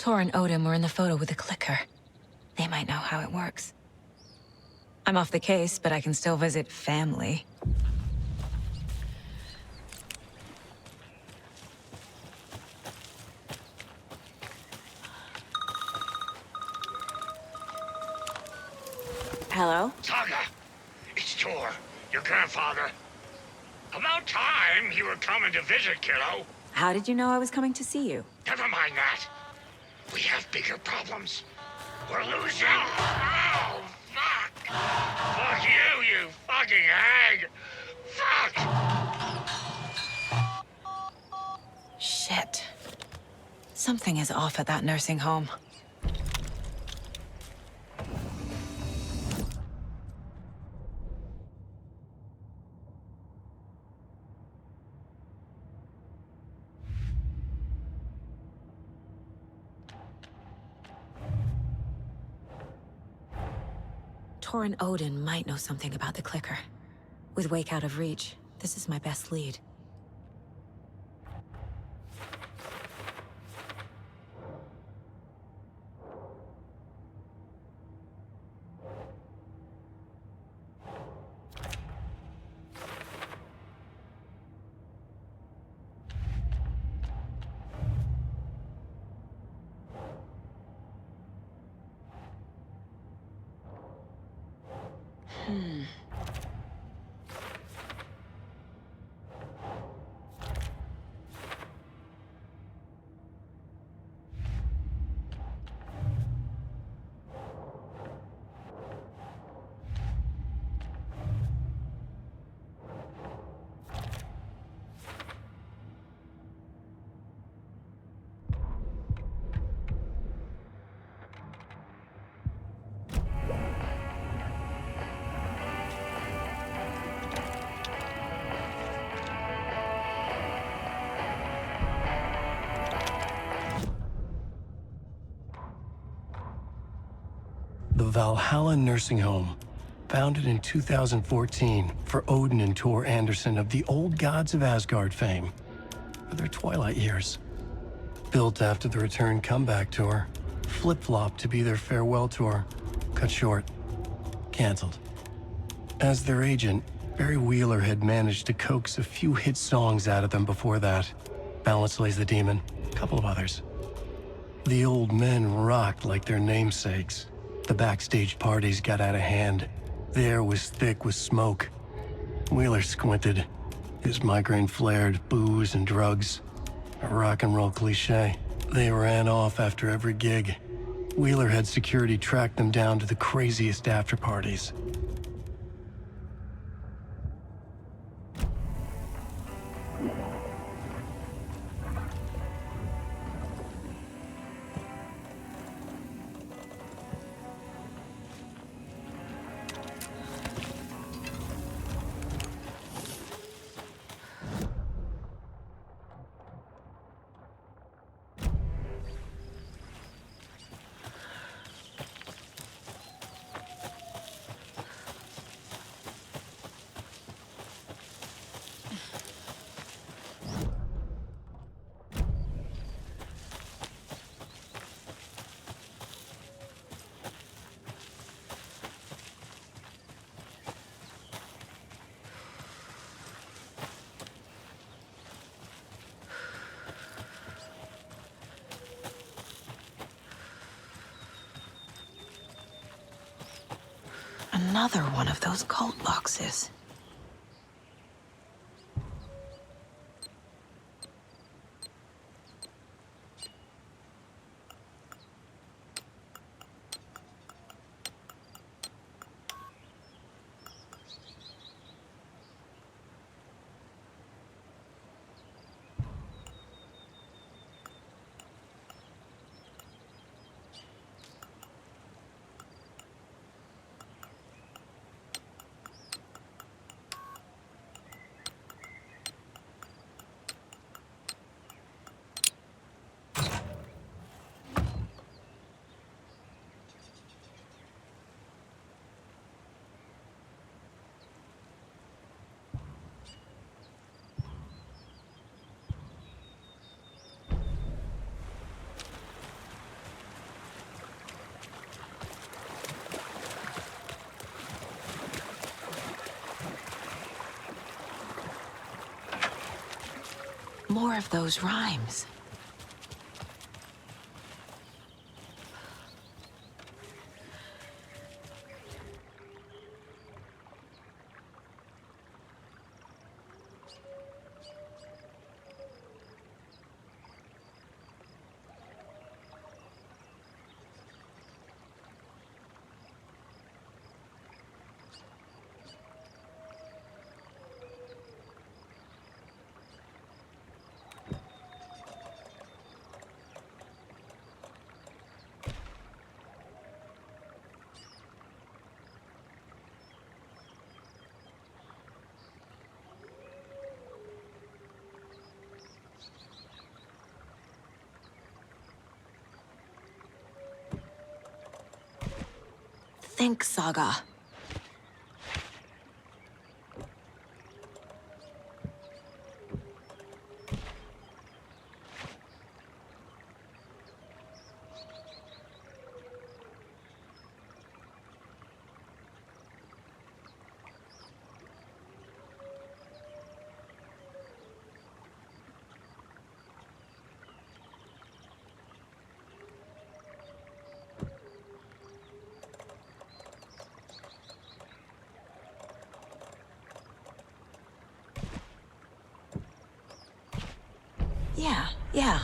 Tor and Odin were in the photo with the clicker. They might know how it works. I'm off the case, but I can still visit family. Hello? Saga! It's Tor, your grandfather. About time you were coming to visit, kiddo. How did you know I was coming to see you? Never mind that. We have bigger problems. We're losing. Oh, fuck! Fuck you, you fucking hag! Fuck! Shit. Something is off at that nursing home. Tor and Odin might know something about the clicker. With Wake out of reach, this is my best lead. The Valhalla Nursing Home, founded in 2014 for Odin and Tor Anderson of the Old Gods of Asgard fame, for their twilight years. Built after the return comeback tour, flip-flopped to be their farewell tour, cut short, canceled. As their agent, Barry Wheeler had managed to coax a few hit songs out of them before that. Balance Lays the Demon, a couple of others. The old men rocked like their namesakes. The backstage parties got out of hand. The air was thick with smoke. Wheeler squinted. His migraine flared, booze and drugs. A rock and roll cliche. They ran off after every gig. Wheeler had security track them down to the craziest after parties. Another one of those cult boxes. More of those rhymes. Think, Saga. Yeah, yeah.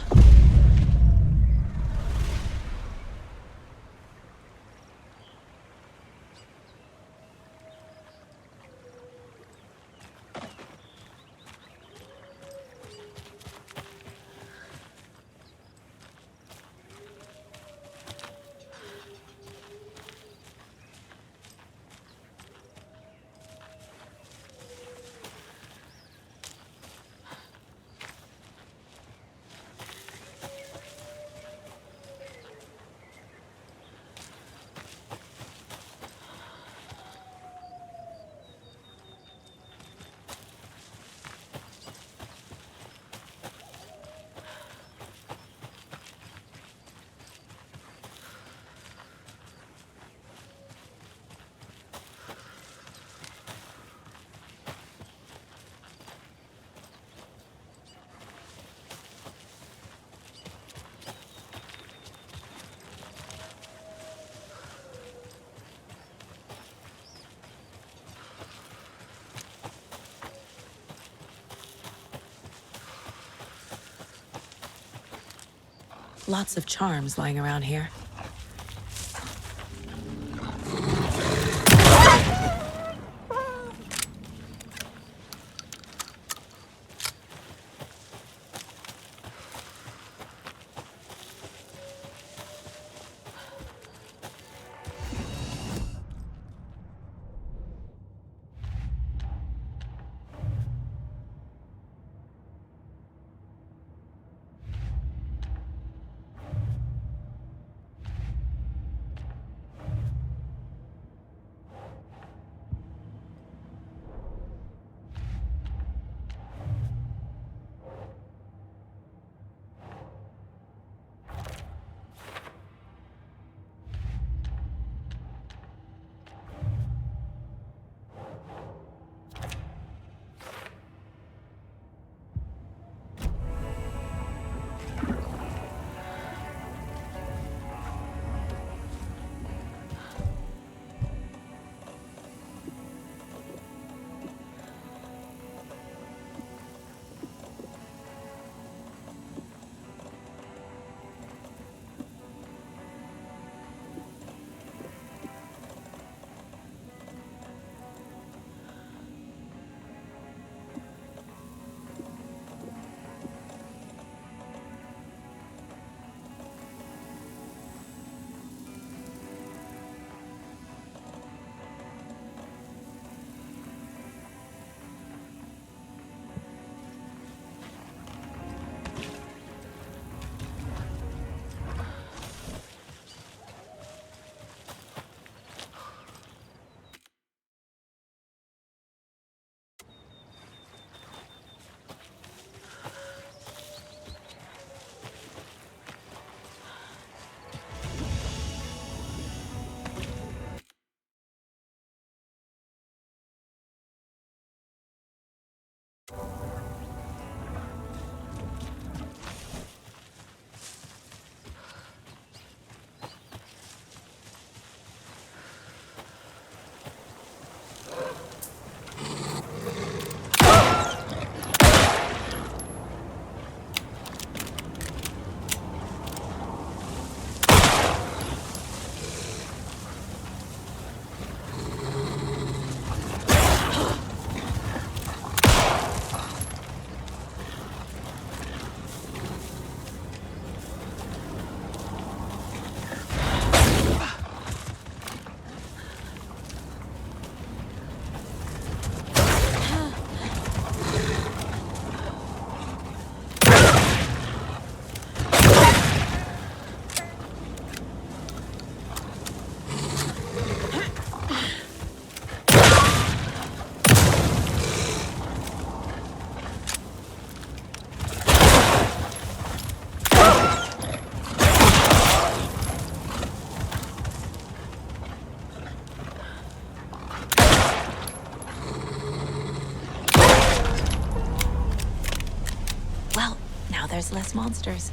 Lots of charms lying around here. Now there's less monsters.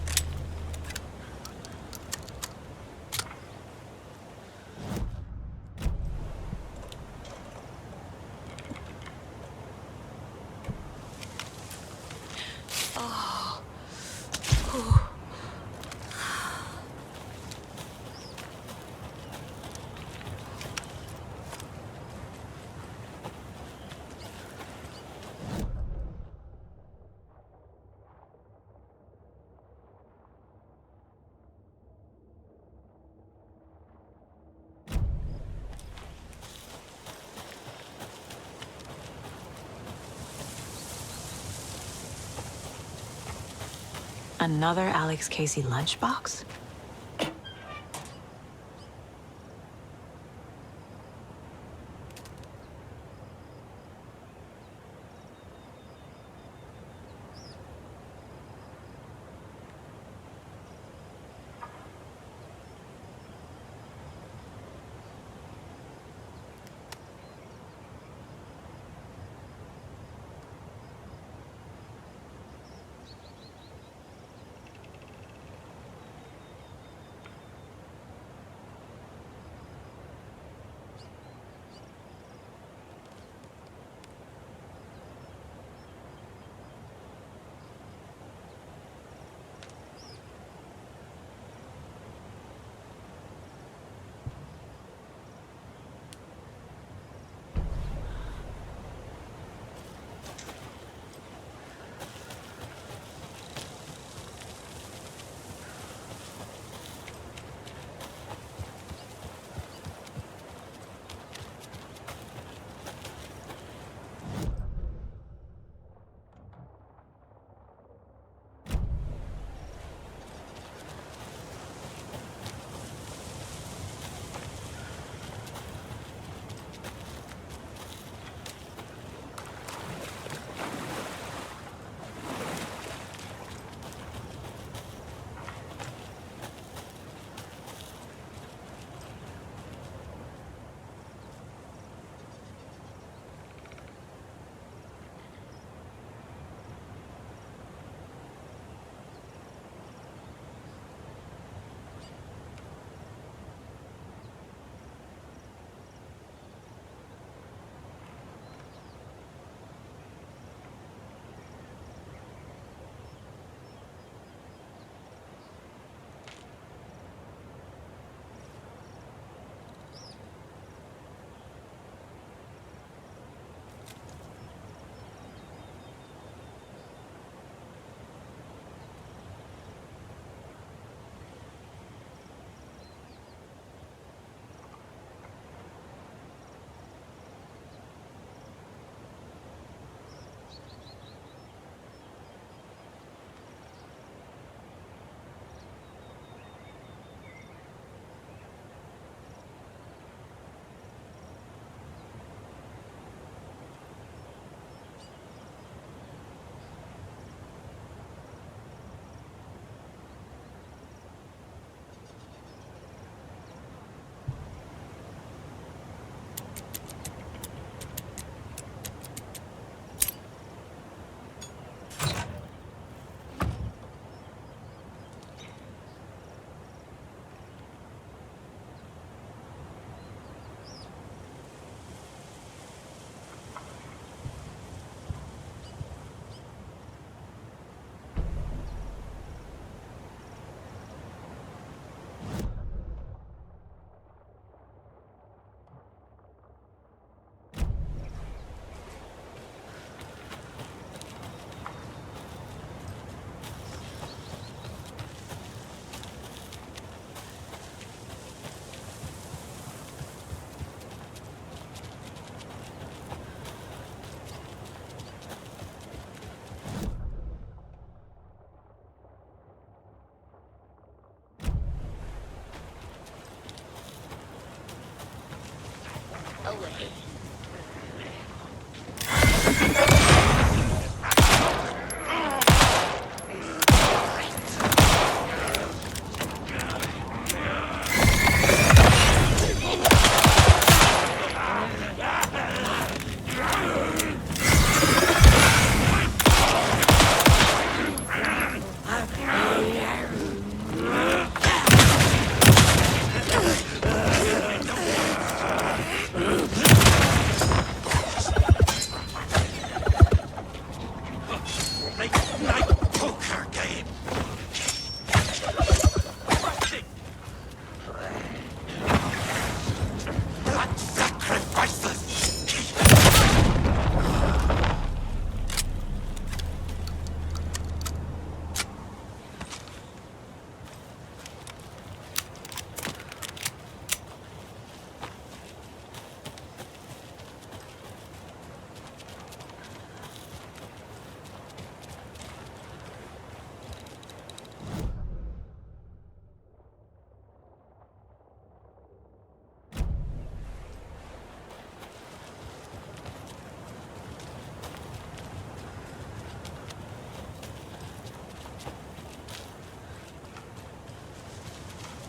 Another Alex Casey lunchbox?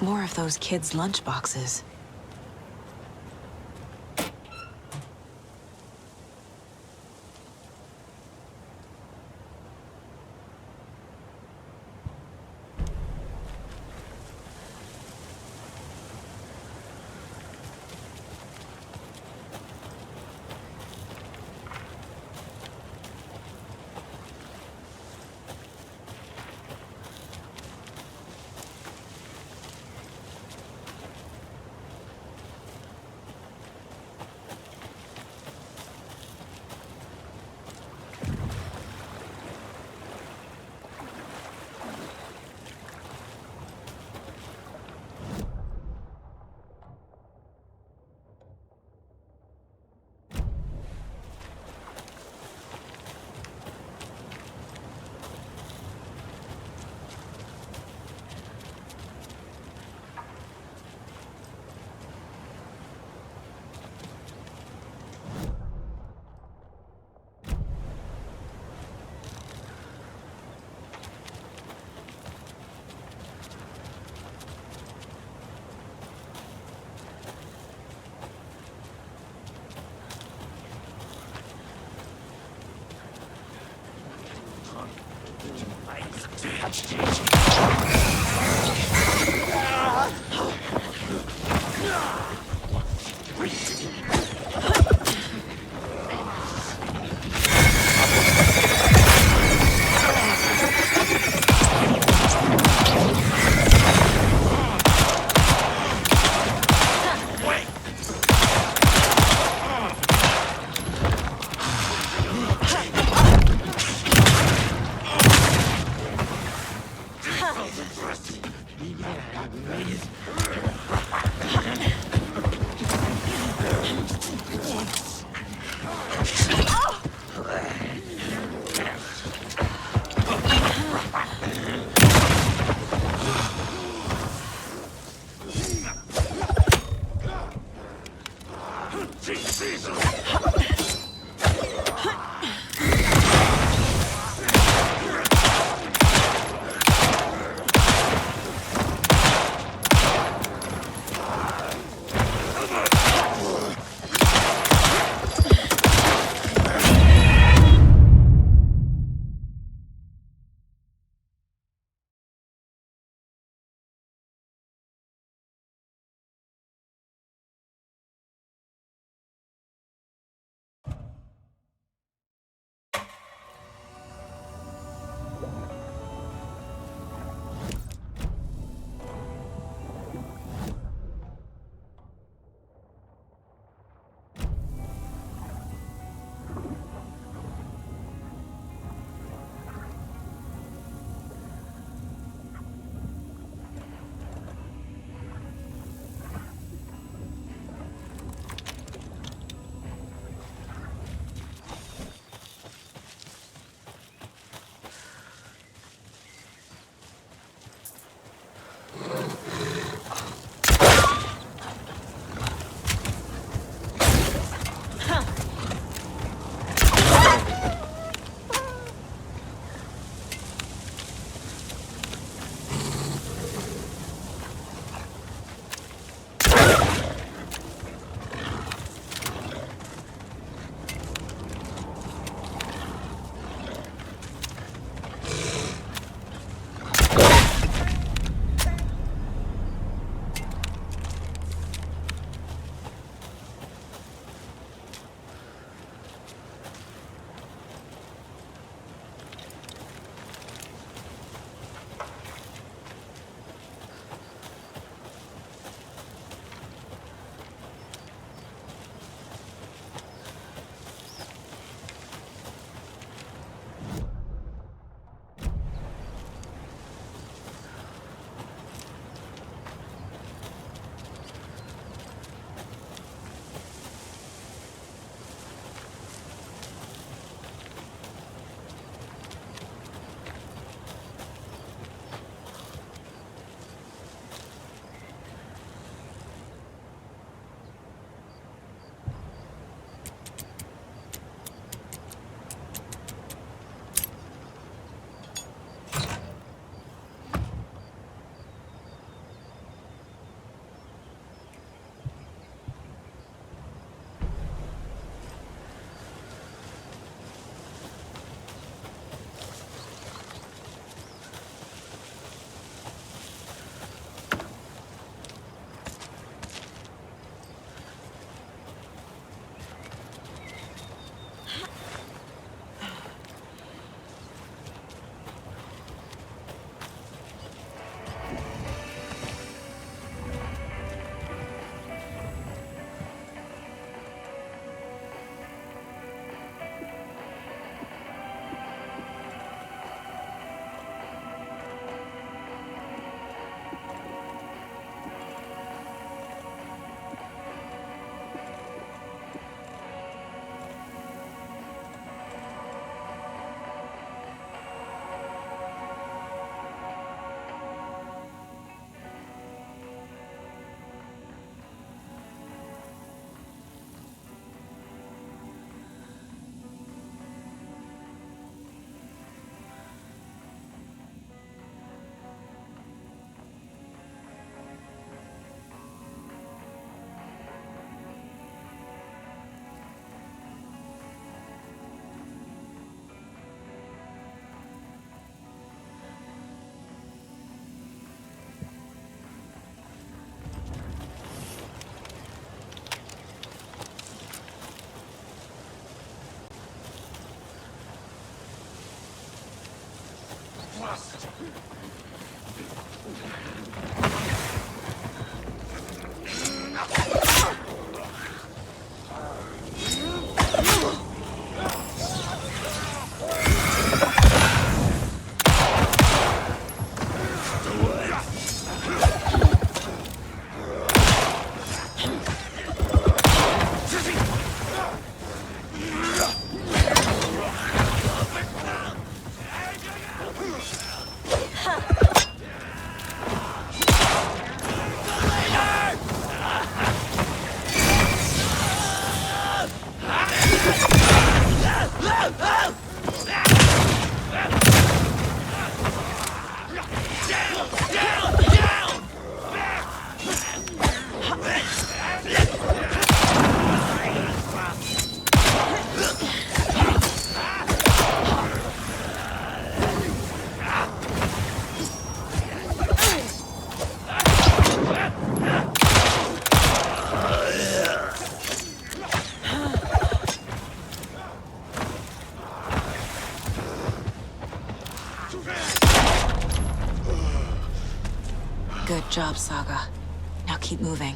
More of those kids' lunchboxes. Good job, Saga. Now keep moving.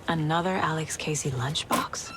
Another Alex Casey lunchbox?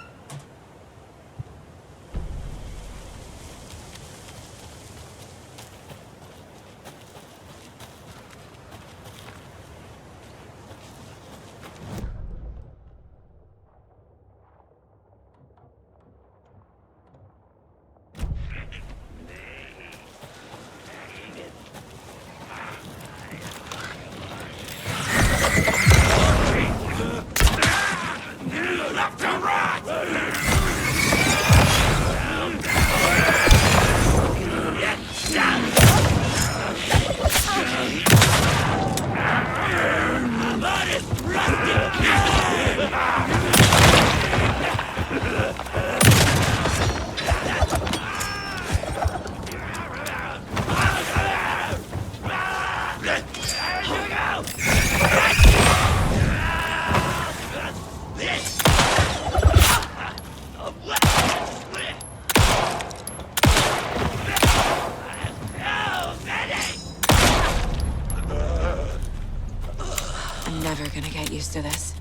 I'm never gonna get used to this.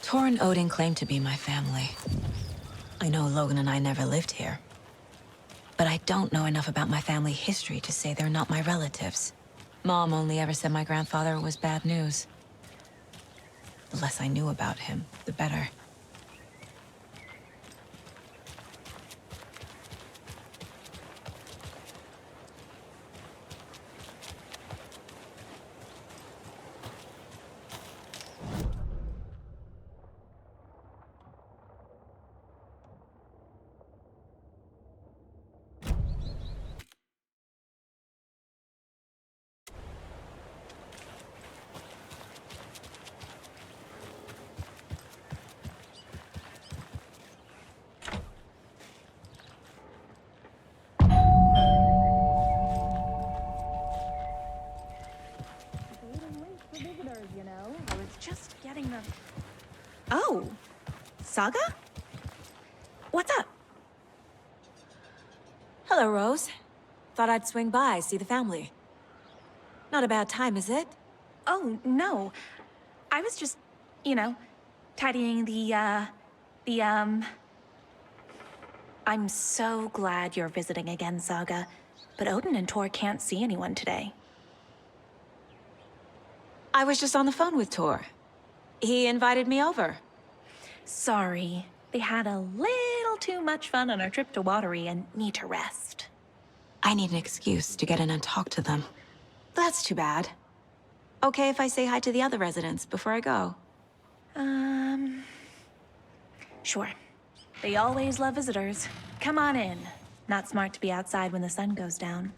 Tor and Odin claim to be my family. I know Logan and I never lived here. But I don't know enough about my family history to say they're not my relatives. Mom only ever said my grandfather was bad news. The less I knew about him, the better. Oh, Saga? What's up? Hello, Rose. Thought I'd swing by, see the family. Not a bad time, is it? Oh, no. I was just, tidying I'm so glad you're visiting again, Saga. But Odin and Tor can't see anyone today. I was just on the phone with Tor. He invited me over. Sorry. They had a little too much fun on our trip to Watery and need to rest. I need an excuse to get in and talk to them. That's too bad. Okay if I say hi to the other residents before I go? Sure. They always love visitors. Come on in. Not smart to be outside when the sun goes down.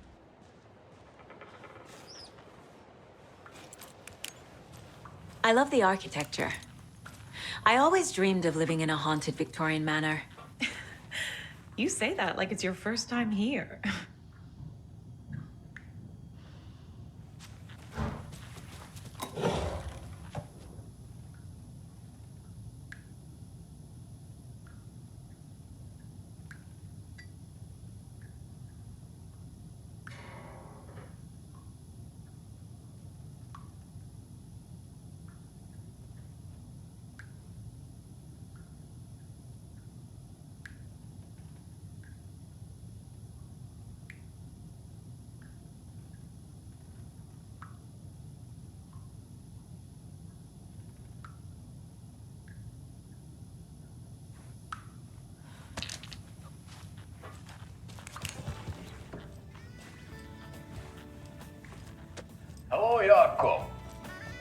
I love the architecture. I always dreamed of living in a haunted Victorian manor. You say that like it's your first time here.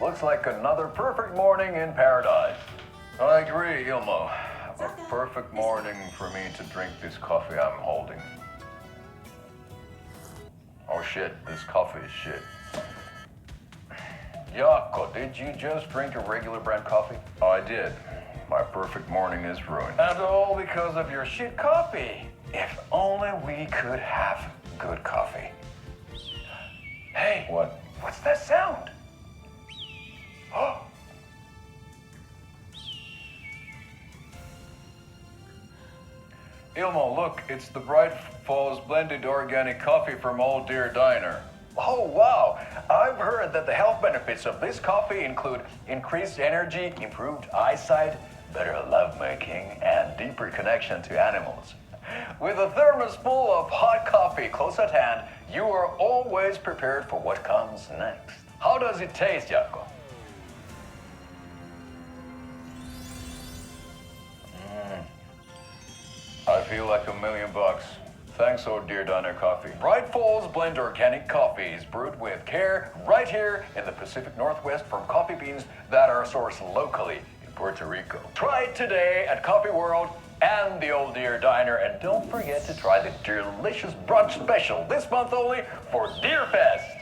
Looks like another perfect morning in paradise. I agree, Ilmo. A perfect morning for me to drink this coffee I'm holding. Oh shit, this coffee is shit. Jaakko, did you just drink a regular brand coffee? I did. My perfect morning is ruined. And all because of your shit coffee. If only we could have good coffee. Hey. What? What's that sound? Oh. Ilmo, look, it's the Bright Falls blended organic coffee from Old Deer Diner. Oh, wow. I've heard that the health benefits of this coffee include increased energy, improved eyesight, better lovemaking, and deeper connection to animals. With a thermos full of hot coffee close at hand, you are always prepared for what comes next. How does it taste, Jaakko? I feel like $1,000,000. Thanks, Old Deer Diner Coffee. Bright Falls Blend Organic Coffee is brewed with care right here in the Pacific Northwest from coffee beans that are sourced locally in Puerto Rico. Try it today at Coffee World and the Old Deer Diner, and don't forget to try the delicious brunch special this month only for Deer Fest.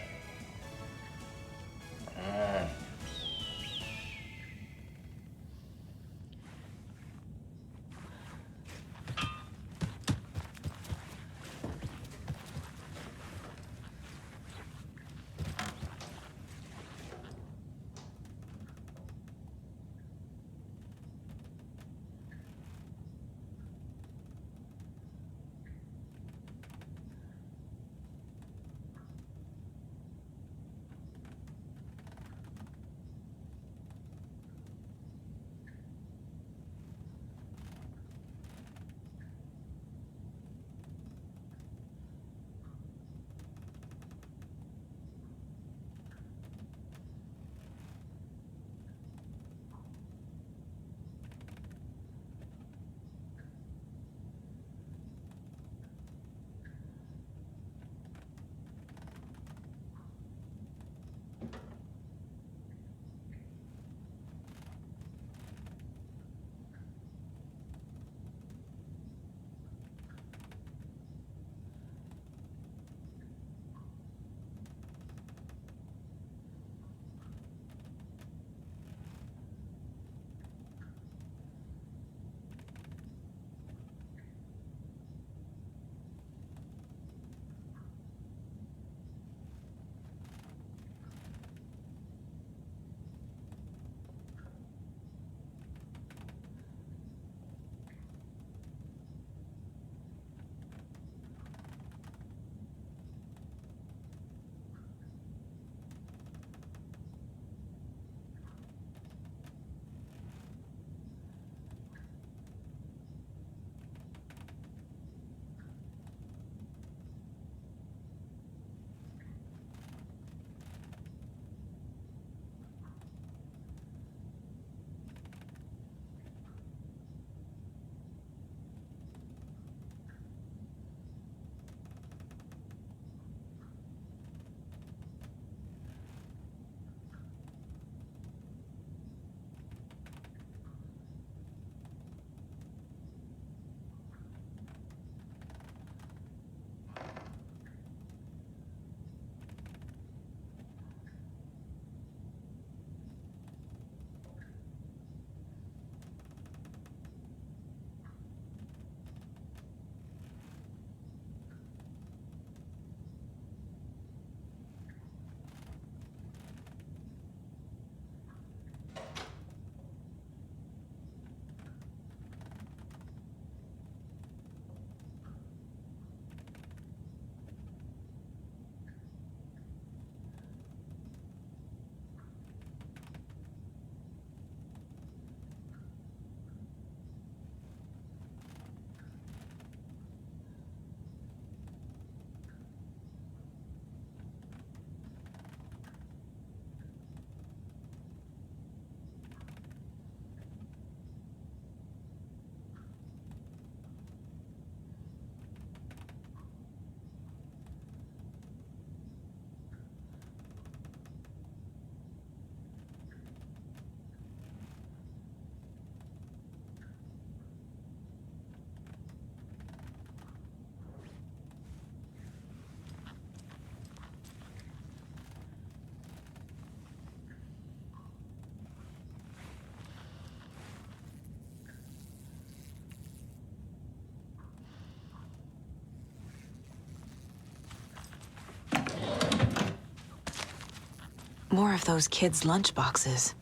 More of those kids' lunchboxes.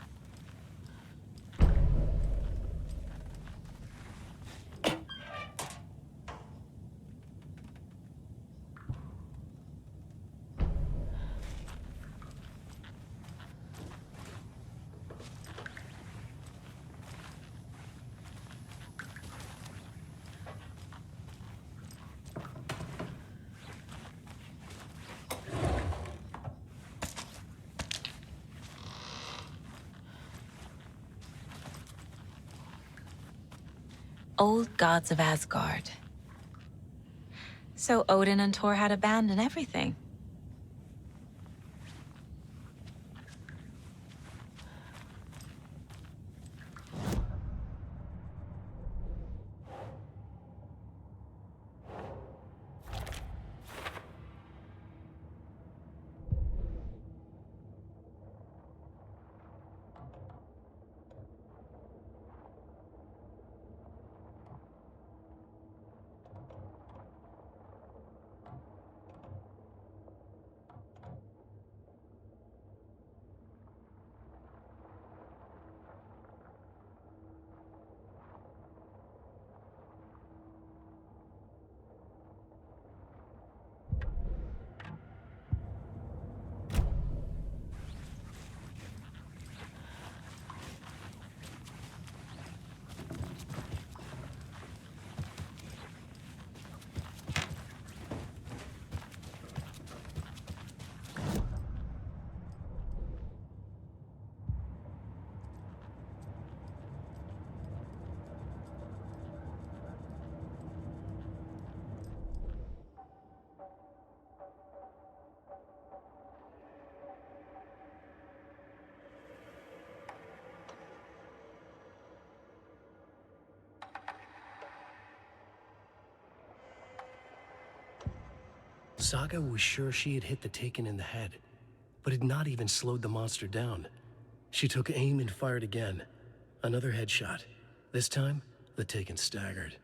Old gods of Asgard. So Odin and Thor had abandoned everything. Saga was sure she had hit the Taken in the head, but had not even slowed the monster down. She took aim and fired again. Another headshot. This time, the Taken staggered.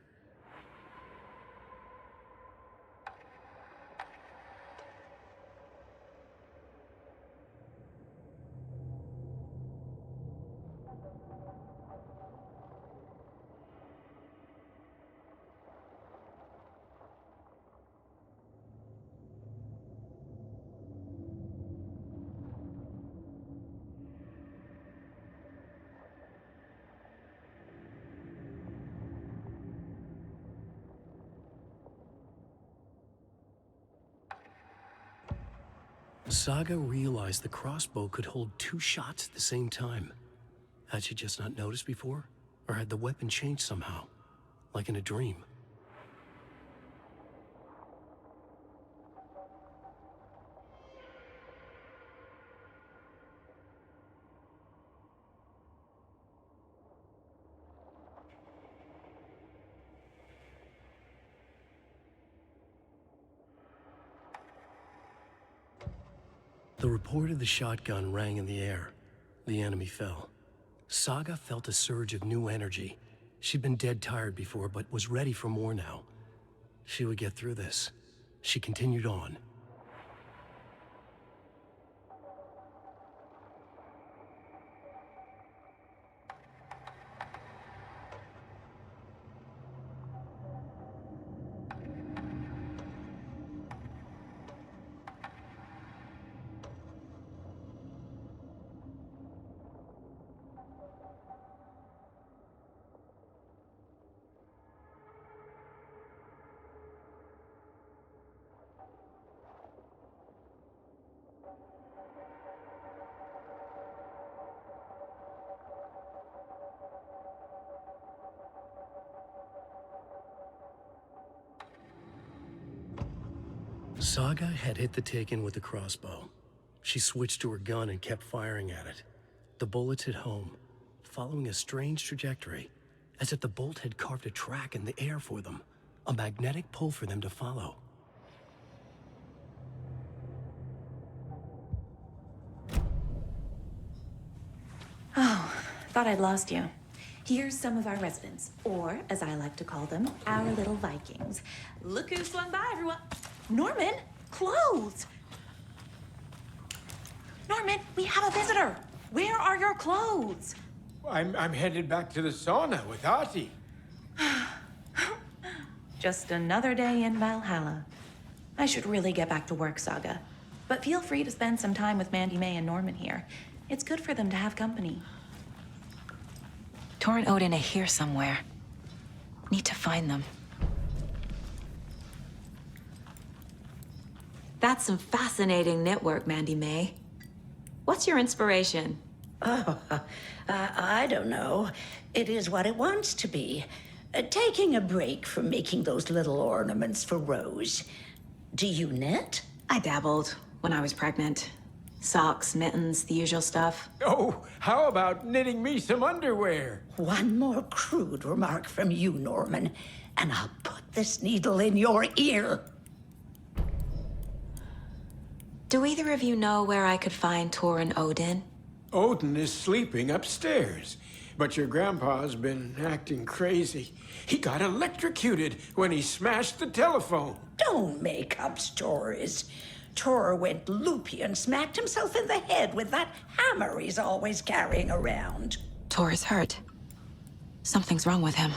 Saga realized the crossbow could hold 2 shots at the same time. Had she just not noticed before? Or had the weapon changed somehow? Like in a dream? The report of the shotgun rang in the air. The enemy fell. Saga felt a surge of new energy. She'd been dead tired before, but was ready for more now. She would get through this. She continued on. Saga had hit the Taken with the crossbow. She switched to her gun and kept firing at it. The bullets hit home, following a strange trajectory, as if the bolt had carved a track in the air for them, a magnetic pull for them to follow. Oh, thought I'd lost you. Here's some of our residents, or as I like to call them, our little Vikings. Look who swung by, everyone. Norman, clothes. Norman, we have a visitor. Where are your clothes? I'm headed back to the sauna with Ahti. Just another day in Valhalla. I should really get back to work, Saga. But feel free to spend some time with Mandy May and Norman here. It's good for them to have company. Tor and Odin are here somewhere. Need to find them. That's some fascinating network, Mandy May. What's your inspiration? I don't know. It is what it wants to be. Taking a break from making those little ornaments for Rose. Do you knit? I dabbled when I was pregnant. Socks, mittens, the usual stuff. Oh, how about knitting me some underwear? One more crude remark from you, Norman, and I'll put this needle in your ear. Do either of you know where I could find Tor and Odin? Odin is sleeping upstairs, but your grandpa's been acting crazy. He got electrocuted when he smashed the telephone. Don't make up stories. Tor went loopy and smacked himself in the head with that hammer he's always carrying around. Tor is hurt. Something's wrong with him.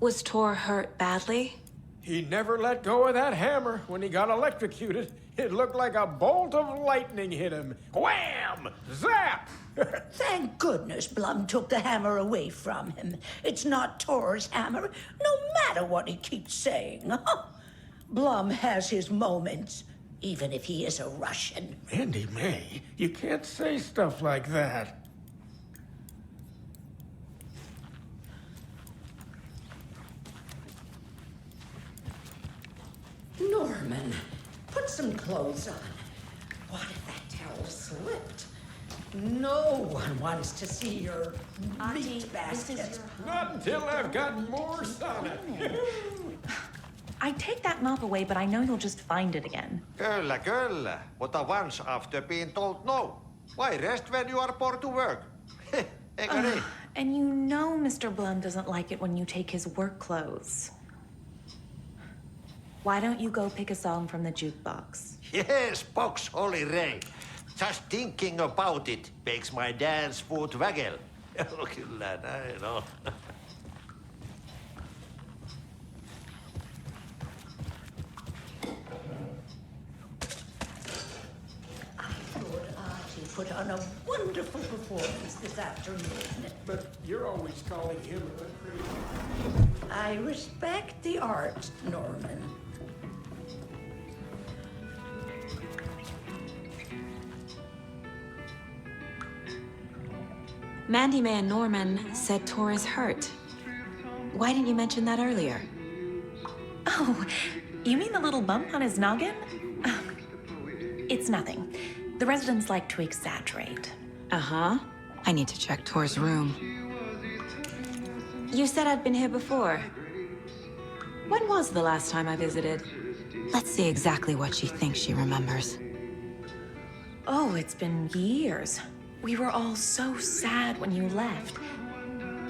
Was Tor hurt badly? He never let go of that hammer when he got electrocuted. It looked like a bolt of lightning hit him. Wham! Zap! Thank goodness Blum took the hammer away from him. It's not Tor's hammer, no matter what he keeps saying. Blum has his moments, even if he is a Russian. Mandy May, you can't say stuff like that. Norman, put some clothes on. What if that towel slipped? No one wants to see your meat basket. Not until I've got more sauna. I take that mop away, but I know you'll just find it again. Kyllä, kyllä. Mutta once after being told no. Why rest when you are bored to work? Eikö niin? And you know Mr. Blum doesn't like it when you take his work clothes. Why don't you go pick a song from the jukebox? Yes, box Holy Ray. Just thinking about it makes my dance foot waggle. Kyllä näin on. Put on a wonderful performance this afternoon. But you're always calling him a crazy. I respect the art, Norman. Mandy May and Norman said Tor is hurt. Why didn't you mention that earlier? Oh, you mean the little bump on his noggin? It's nothing. The residents like to exaggerate. Uh-huh. I need to check Tor's room. You said I'd been here before. When was the last time I visited? Let's see exactly what she thinks she remembers. Oh, it's been years. We were all so sad when you left.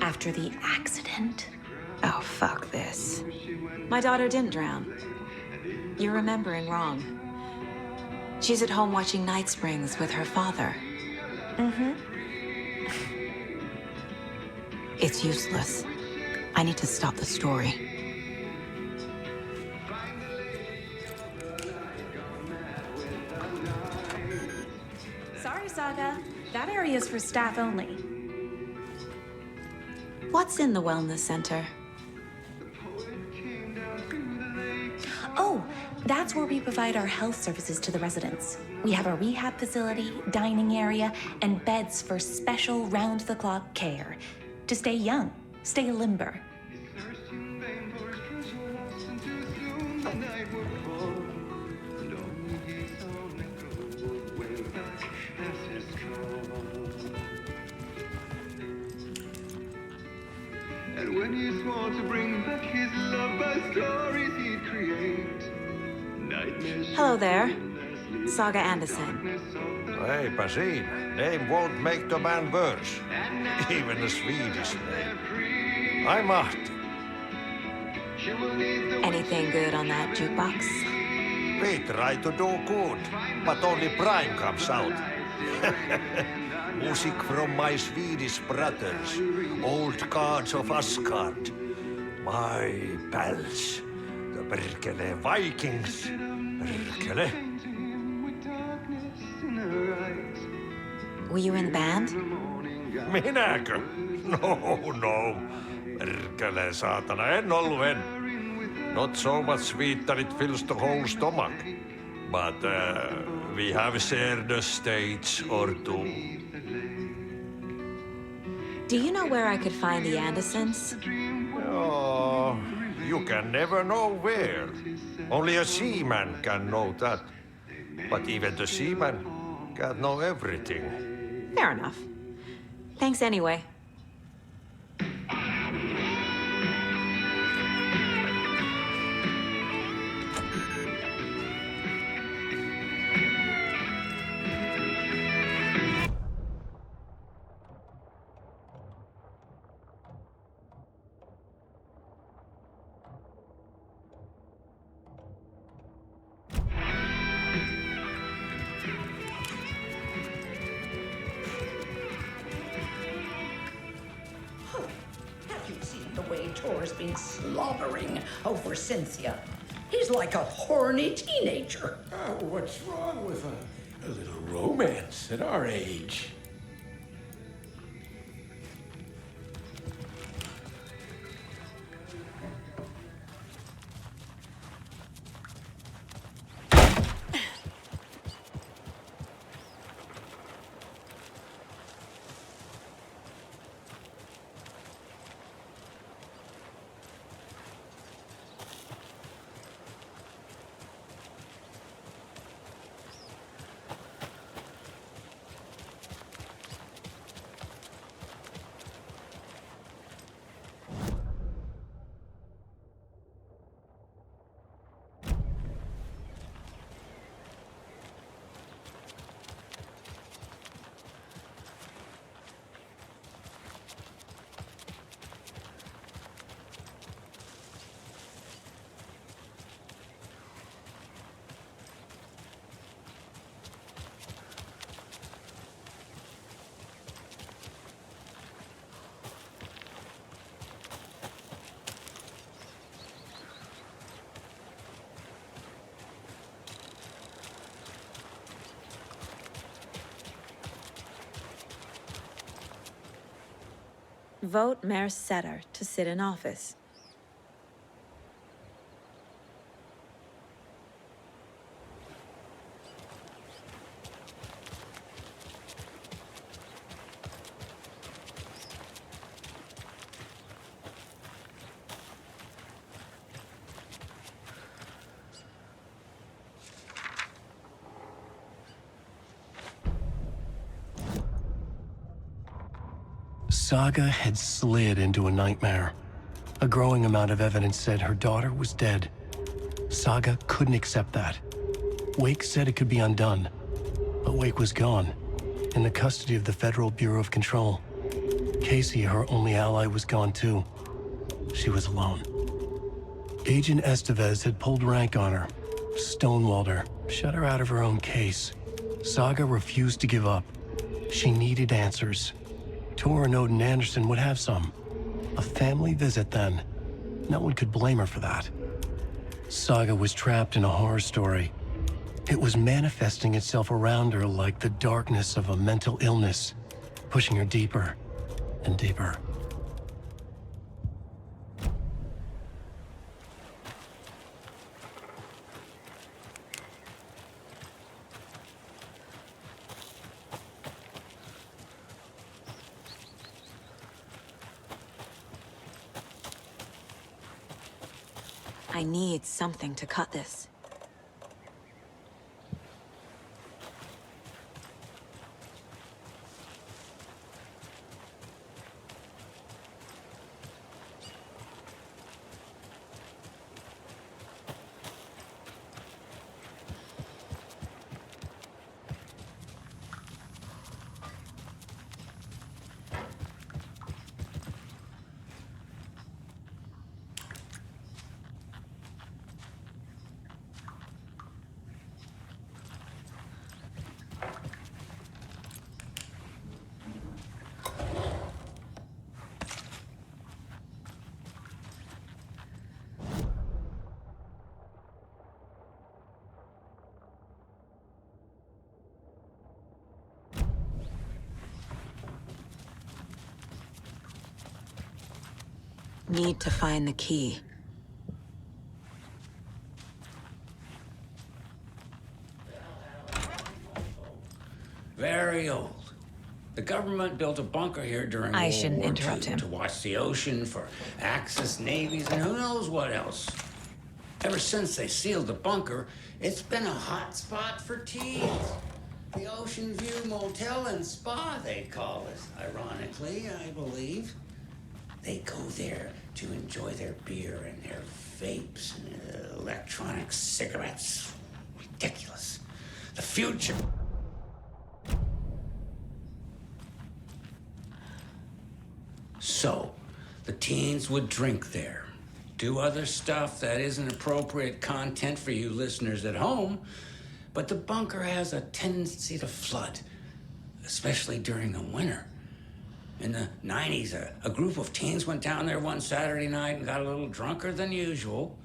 After the accident. Oh, fuck this. My daughter didn't drown. You're remembering wrong. She's at home watching Night Springs with her father. Mm-hmm. It's useless. I need to stop the story. Sorry, Saga. That area's for staff only. What's in the wellness center? Oh, that's where we provide our health services to the residents. We have a rehab facility, dining area, and beds for special round-the-clock care. To stay young, stay limber. And when he swore to bring back his love by stories he'd create. Nightmares. Hello there. Saga Anderson. Eipä siinä. Name won't make the man worse. Even a Swedish name. I'm Ahti. Anything good on that jukebox? We try to do good, but only Prime comes out. Music from my Swedish brothers, old gods of Asgard. My pals, the Perkele Vikings. Perkele. Were you in the band? Minäkö? No. Perkele, saatana, en ollut en. Not so much sweet that it fills the whole stomach. But we have shared a stage or two. Do you know where I could find the Andersons? Oh, you can never know where. Only a seaman can know that. But even the seaman can't know everything. Fair enough. Thanks anyway. Have you seen the way Tor's been slobbering over Cynthia? He's like a horny teenager. What's wrong with a little romance at our age? Vote Mayor Setter to sit in office. Saga had slid into a nightmare. A growing amount of evidence said her daughter was dead. Saga couldn't accept that. Wake said it could be undone, but Wake was gone, in the custody of the Federal Bureau of Control. Casey, her only ally, was gone too. She was alone. Agent Estevez had pulled rank on her, stonewalled her, shut her out of her own case. Saga refused to give up. She needed answers. Tor and Odin Anderson would have some. A family visit, then. No one could blame her for that. Saga was trapped in a horror story. It was manifesting itself around her like the darkness of a mental illness, pushing her deeper and deeper. I need something to cut this. Need to find the key. Very old. The government built a bunker here during I World shouldn't War interrupt II him. to watch the ocean for Axis navies and who knows what else. Ever since they sealed the bunker, it's been a hot spot for teens. The Ocean View Motel and Spa, they call it. Ironically, I believe. They go there to enjoy their beer and their vapes and electronic cigarettes. Ridiculous. The future. So, the teens would drink there, do other stuff that isn't appropriate content for you listeners at home, but the bunker has a tendency to flood, especially during the winter. In the 90s, a group of teens went down there one Saturday night and got a little drunker than usual.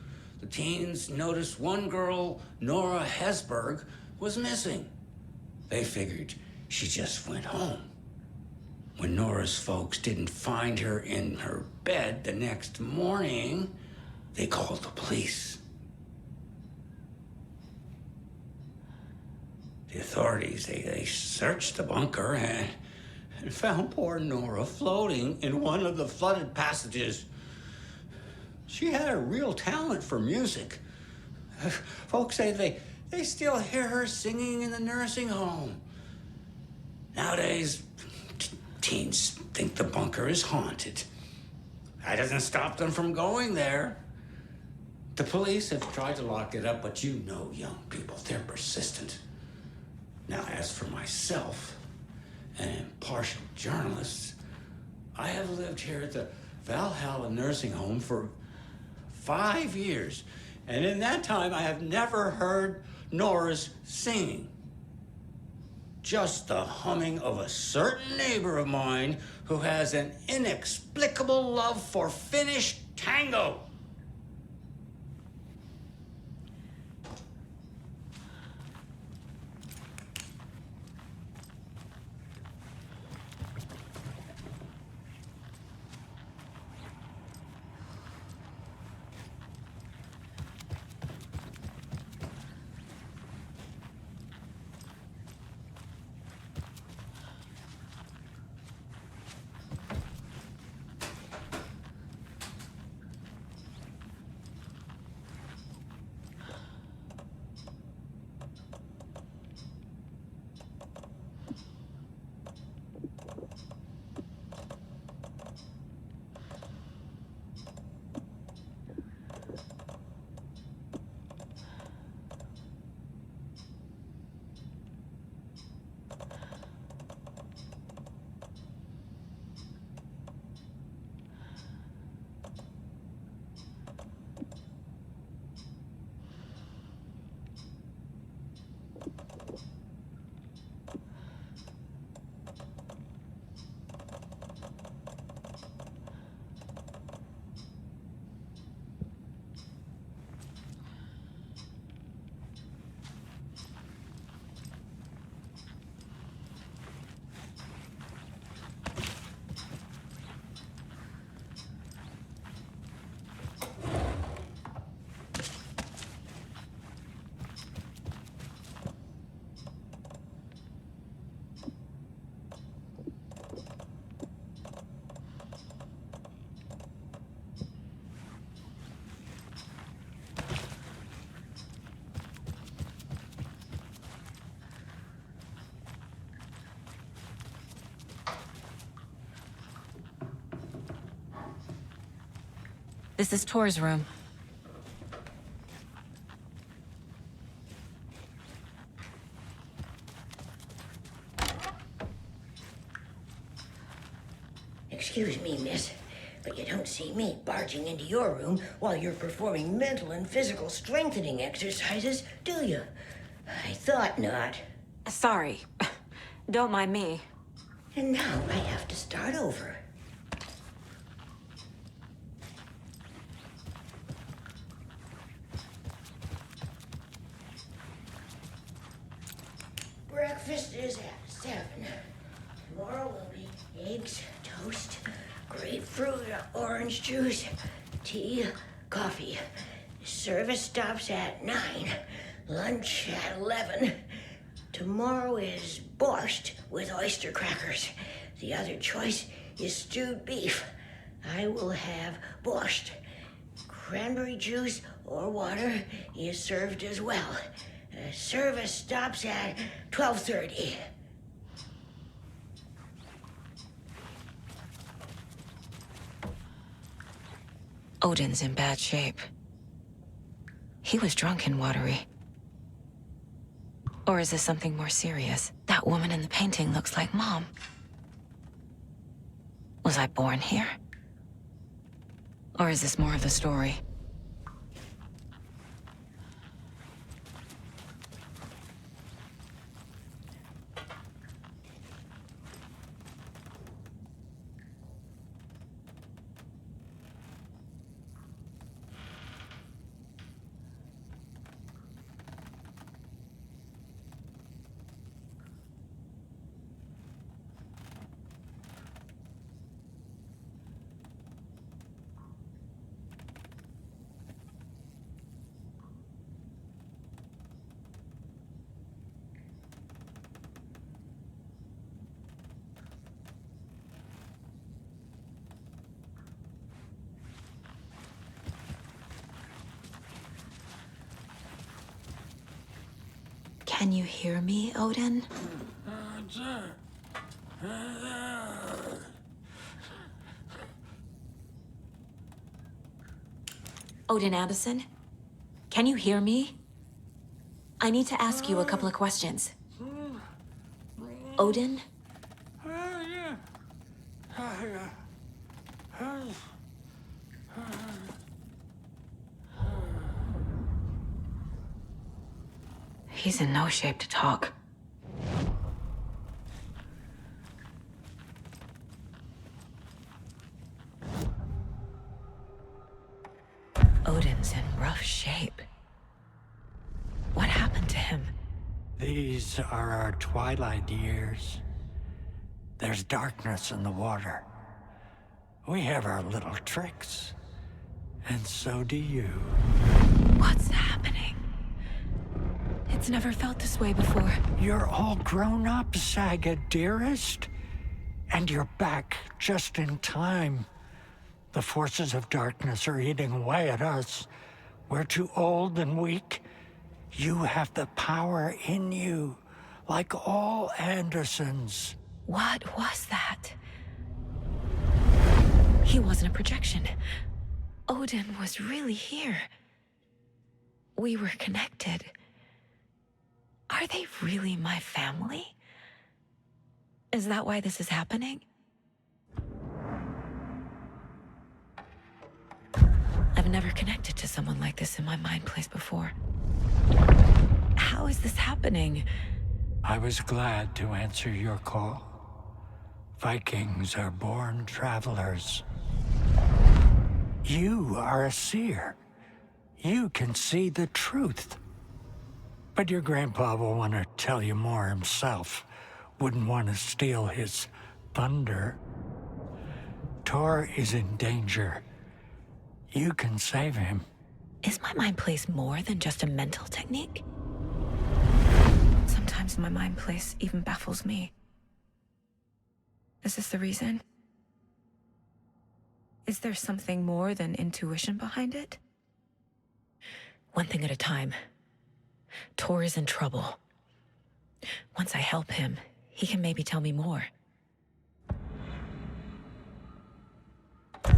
The teens noticed one girl, Nora Hesberg, was missing. They figured she just went home. When Nora's folks didn't find her in her bed the next morning, they called the police. The authorities, they searched the bunker and found poor Nora floating in one of the flooded passages. She had a real talent for music. Folks say they still hear her singing in the nursing home. Nowadays, teens think the bunker is haunted. That doesn't stop them from going there. The police have tried to lock it up, but you know young people, they're persistent. Now, as for myself, an impartial journalist, I have lived here at the Valhalla Nursing Home for 5 years, and in that time I have never heard Nora's singing. Just the humming of a certain neighbor of mine who has an inexplicable love for Finnish tango. This is Tor's room. Excuse me, miss, but you don't see me barging into your room while you're performing mental and physical strengthening exercises, do you? I thought not. Sorry. Don't mind me. And now I have to start over. Breakfast is at 7. Tomorrow will be eggs, toast, gravy. grapefruit, orange juice, tea, coffee. Service stops at 9. Lunch at 11. Tomorrow is borscht with oyster crackers. The other choice is stewed beef. I will have borscht. Cranberry juice or water is served as well. Service stops at 12:30. Odin's in bad shape. He was drunk and watery. Or is this something more serious? That woman in the painting looks like Mom. Was I born here? Or is this more of the story? Can you hear me, Odin? Odin Anderson? Can you hear me? I need to ask you a couple of questions. Odin? He's in no shape to talk. Odin's in rough shape. What happened to him? These are our twilight years. There's darkness in the water. We have our little tricks. And so do you. What's happening? It's never felt this way before. You're all grown up, Saga, dearest. And you're back just in time. The forces of darkness are eating away at us. We're too old and weak. You have the power in you, like all Andersons. What was that? He wasn't a projection. Odin was really here. We were connected. Are they really my family? Is that why this is happening? I've never connected to someone like this in my mind place before. How is this happening? I was glad to answer your call. Vikings are born travelers. You are a seer. You can see the truth. But your grandpa will want to tell you more himself. Wouldn't want to steal his thunder. Tor is in danger. You can save him. Is my mind place more than just a mental technique? Sometimes my mind place even baffles me. Is this the reason? Is there something more than intuition behind it? One thing at a time. Tor is in trouble. Once I help him, he can maybe tell me more.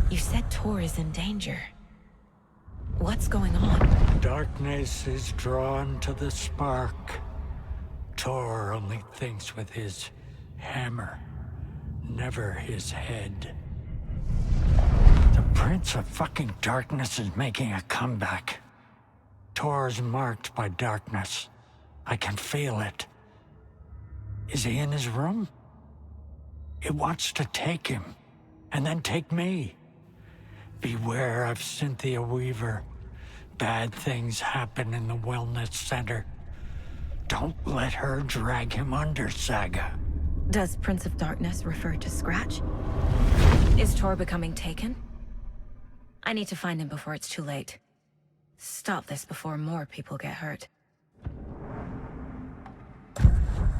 You said Tor is in danger. What's going on? Darkness is drawn to the spark. Tor only thinks with his hammer, never his head. The Prince of fucking Darkness is making a comeback. Tor's marked by darkness. I can feel it. Is he in his room? It wants to take him, and then take me. Beware of Cynthia Weaver. Bad things happen in the wellness center. Don't let her drag him under, Saga. Does Prince of Darkness refer to Scratch? Is Tor becoming taken? I need to find him before it's too late. Stop this before more people get hurt.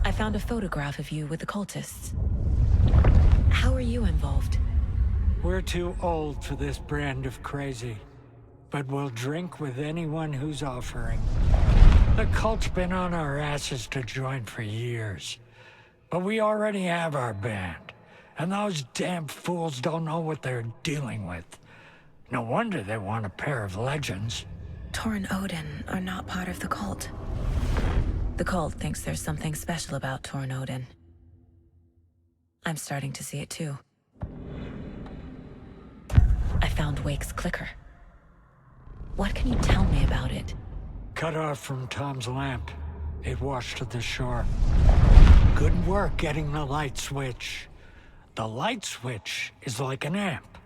I found a photograph of you with the cultists. How are you involved? We're too old for this brand of crazy, but we'll drink with anyone who's offering. The cult's been on our asses to join for years, but we already have our band, and those damn fools don't know what they're dealing with. No wonder they want a pair of legends. Tor and Odin are not part of the cult. The cult thinks there's something special about Tor and Odin. I'm starting to see it too. I found Wake's clicker. What can you tell me about it? Cut off from Tom's lamp. It washed to the shore. Good work getting the light switch. The light switch is like an amp.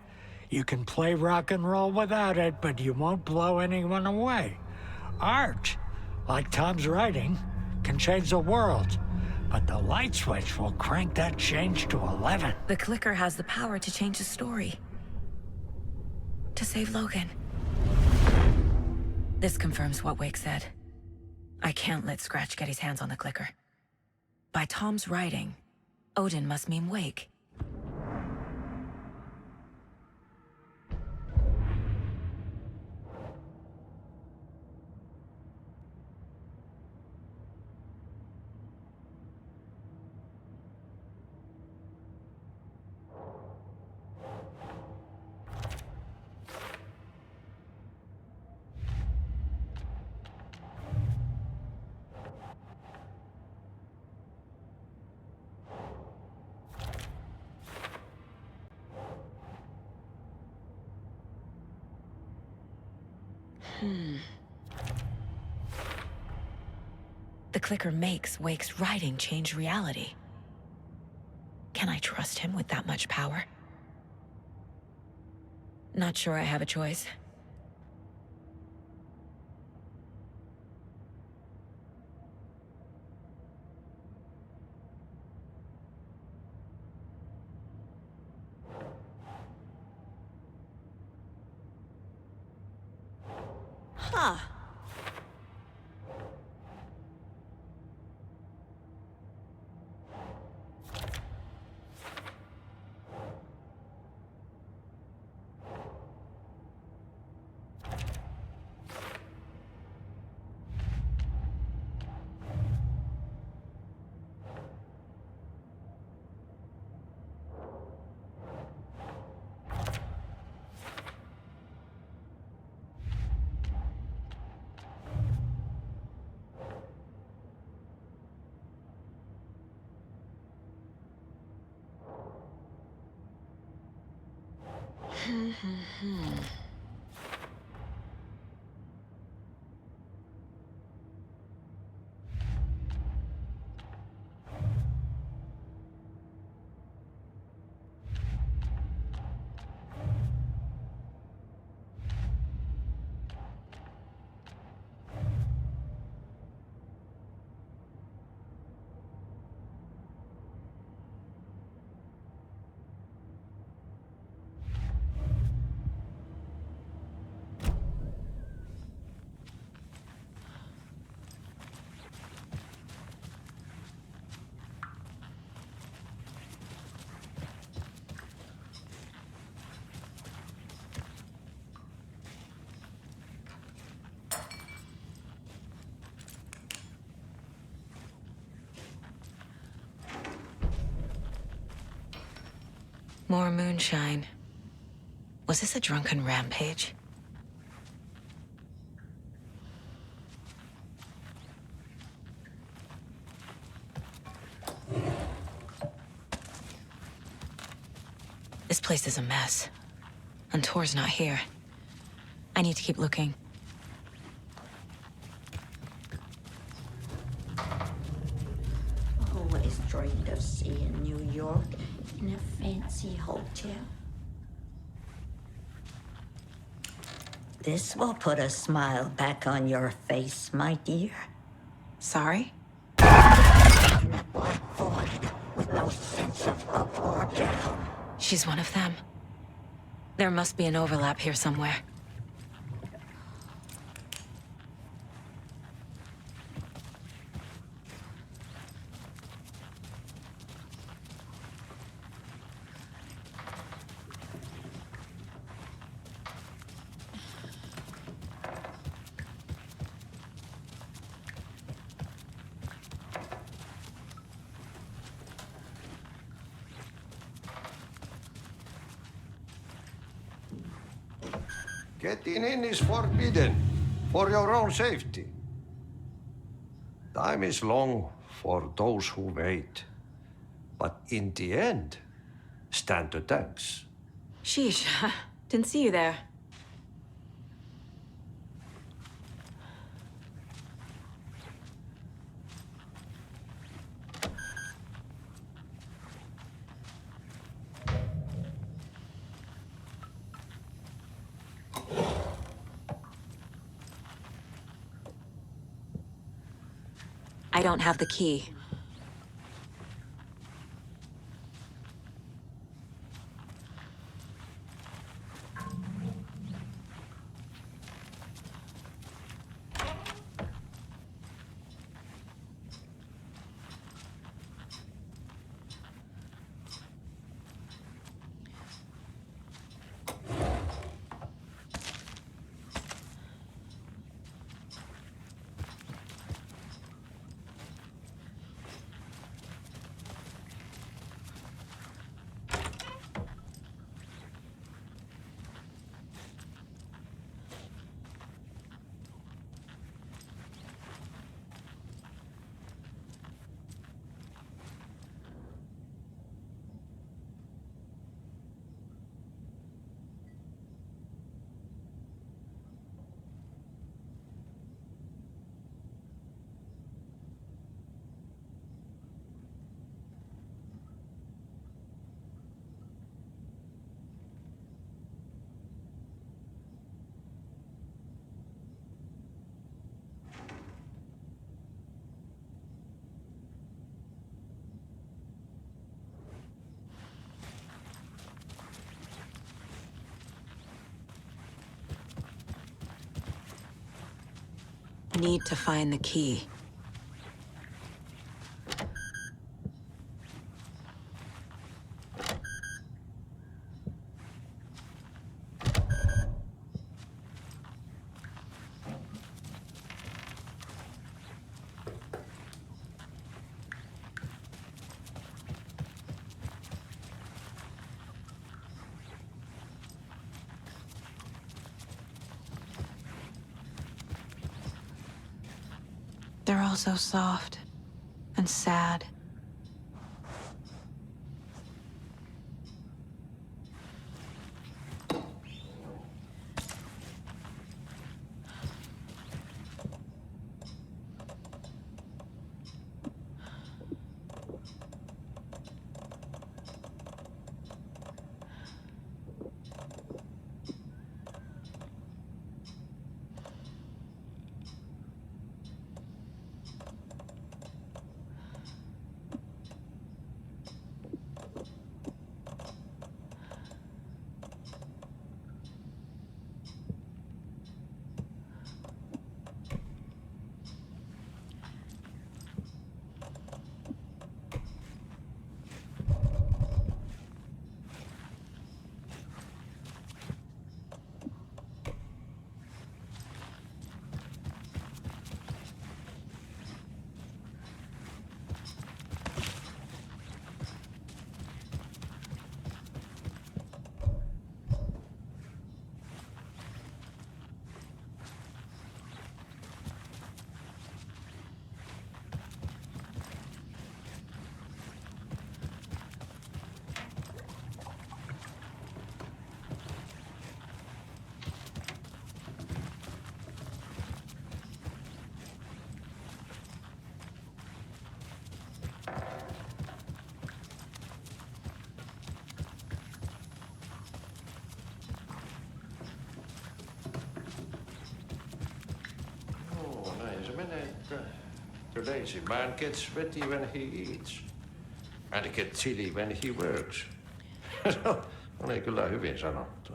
You can play rock and roll without it, but you won't blow anyone away. Art, like Tom's writing, can change the world, but the light switch will crank that change to 11. The clicker has the power to change the story. To save Logan. This confirms what Wake said. I can't let Scratch get his hands on the clicker. By Tom's writing, Odin must mean Wake. The clicker makes Wake's writing change reality. Can I trust him with that much power? Not sure I have a choice. Huh. More moonshine. Was this a drunken rampage? This place is a mess. And Tor's not here. I need to keep looking. Always dreamed of seeing New York in a fancy hotel. This will put a smile back on your face, my dear. Sorry? With no sense of up or down. She's one of them. There must be an overlap here somewhere. Getting in is forbidden, for your own safety. Time is long for those who wait. But in the end, stand the thanks. Sheesh, didn't see you there. I don't have the key. Need to find the key. They're all so soft and sad. The lazy man gets sweaty when he eats, and gets chilly when he works. Oli kyllä hyvin sanottu.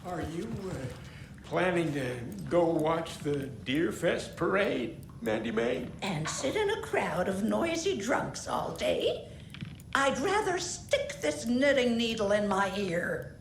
Are you planning to go watch the Deer Fest parade, Mandy May? And sit in a crowd of noisy drunks all day? I'd rather stick this knitting needle in my ear.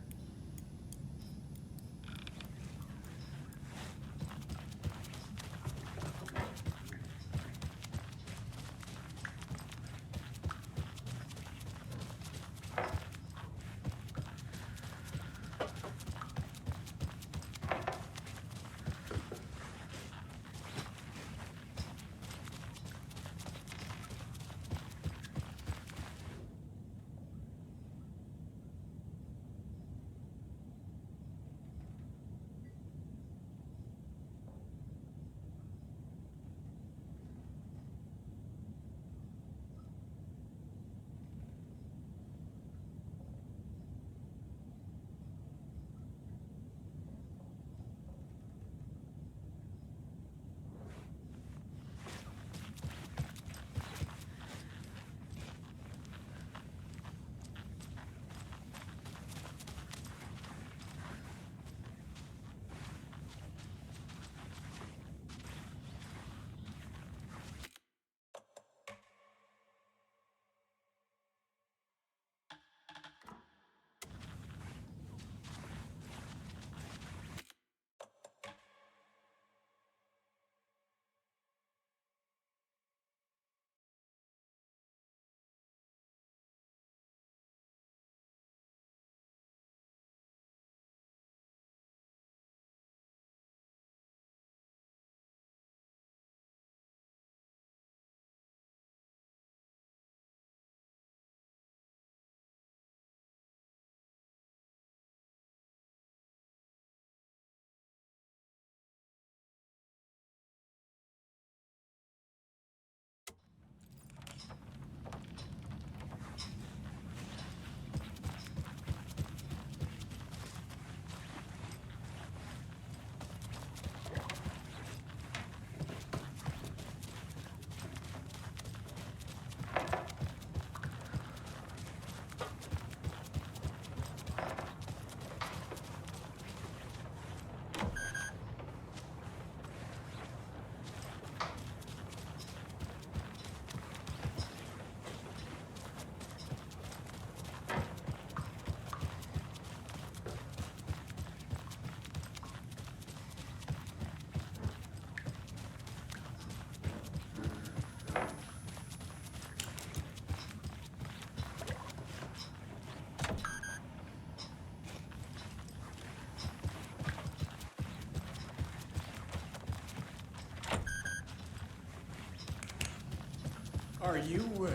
Are you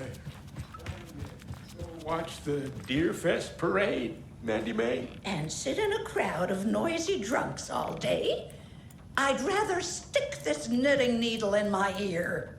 watch the Deer Fest parade, Mandy May? And sit in a crowd of noisy drunks all day? I'd rather stick this knitting needle in my ear.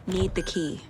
Need the key.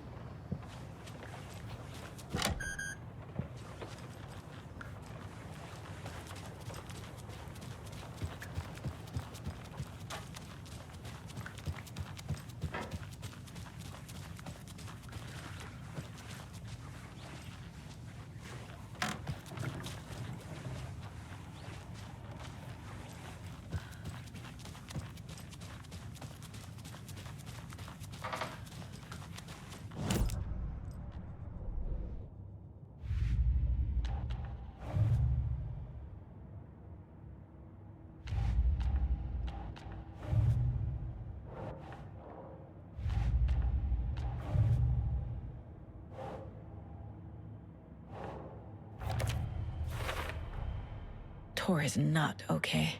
Tor is not okay.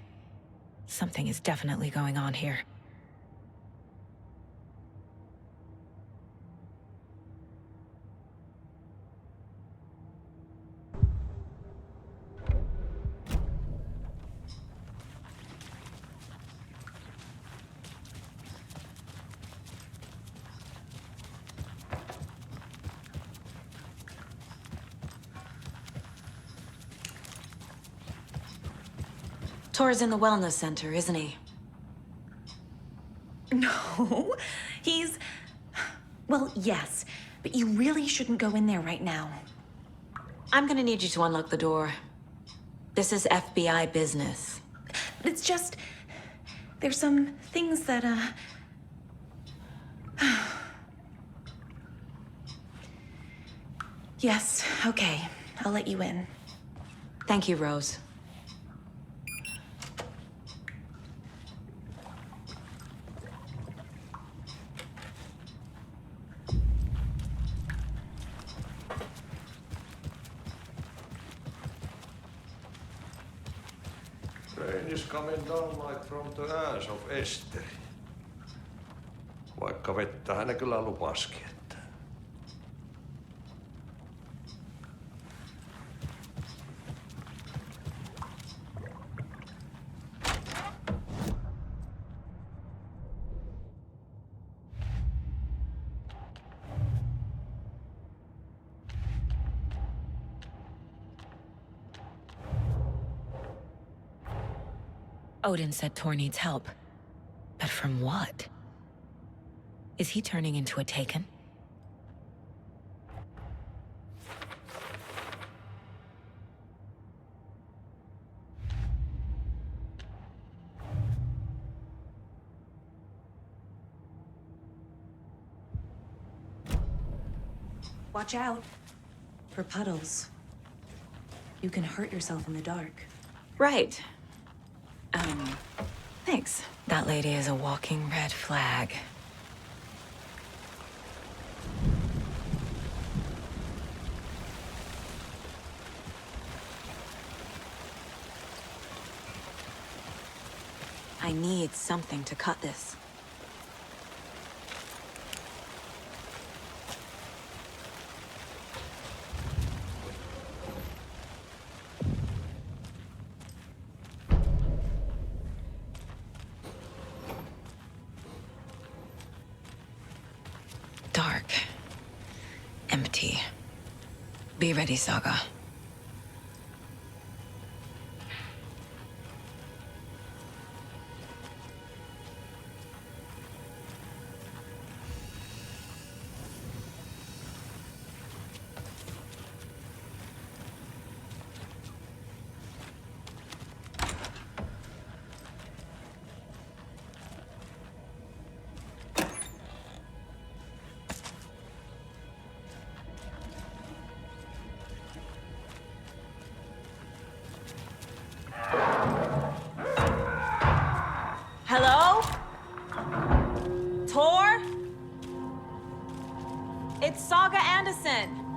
Something is definitely going on here. Tor's in the wellness center, isn't he? No, he's... Well, yes, but you really shouldn't go in there right now. I'm gonna need you to unlock the door. This is FBI business. It's just... There's some things that, Yes, okay. I'll let you in. Thank you, Rose. Rain is coming down like from the ass of Esther. Vaikka vettä hän kyllä lupaskin, että... Odin said Tor needs help. But from what? Is he turning into a Taken? Watch out for puddles. You can hurt yourself in the dark. Right. Thanks. That lady is a walking red flag. I need something to cut this. Dark. Empty. Be ready, Saga. Hello? Tor? It's Saga Anderson.